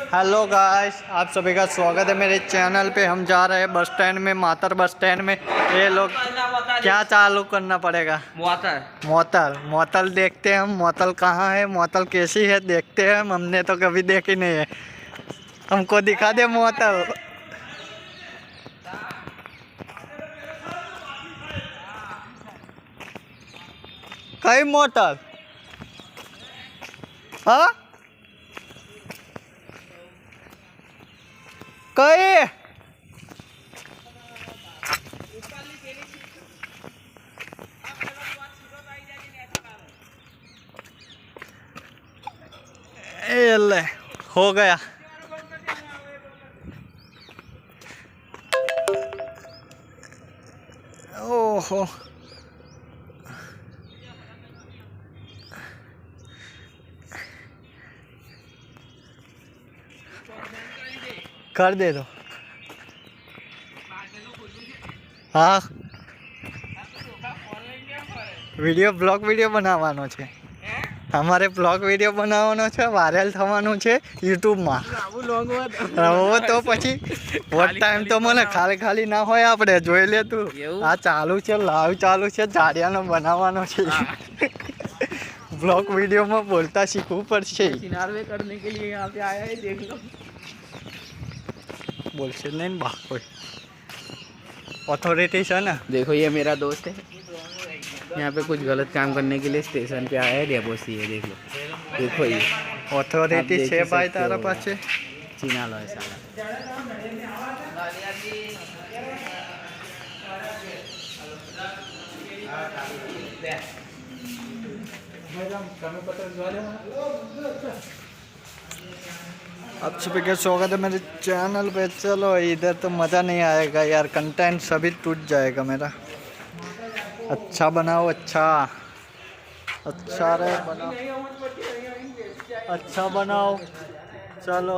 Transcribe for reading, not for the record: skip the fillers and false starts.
Hello guys, आप सभी का स्वागत है मेरे चैनल पे। हम जा रहे हैं बस स्टैंड में, मातर बस स्टैंड में। ये लोग क्या चालू करना पड़ेगा? मोतल देखते हैं हम। मोतल कहाँ है, मोतल कैसी है देखते हैं हम। हमने तो कभी देखी नहीं है, हमको दिखा दे मोतल। कई मोतल? हाँ कई ले हो गया। ओहो, कर दे दो। हाँ, વિડિયો બ્લોગ વિડિયો બનાવવાનો છે અમારે। બ્લોગ વિડિયો બનાવવાનો છે, વાયરલ થવાનું છે યુટ્યુબમાં। હવે તો પછી વોટ ટાઈમ તો મને ખાલી ના હોય, આપણે જોઈ લે તું। આ ચાલુ છે, લાઈવ ચાલુ છે, જાડિયાનો બનાવવાનો છે। બ્લોગ વિડિયોમાં બોલતા શીખવું પડશે। करने के लिए यहाँ पे आया है, देख लो। बोलશે नहीं बा कोई अथॉरिटी है ना। देखो ये मेरा दोस्त है, यहाँ पे कुछ गलत काम करने के लिए स्टेशन पे आया है, डेपो सी है। देख लो, देखो ये अथॉरिटी है भाई तारा पास। चीना लो ऐसा। आप सभी का स्वागत है मेरे चैनल पे। चलो इधर तो मज़ा नहीं आएगा यार, कंटेंट सभी टूट जाएगा मेरा। अच्छा बनाओ, अच्छा रहे बनाओ, अच्छा बनाओ। चलो।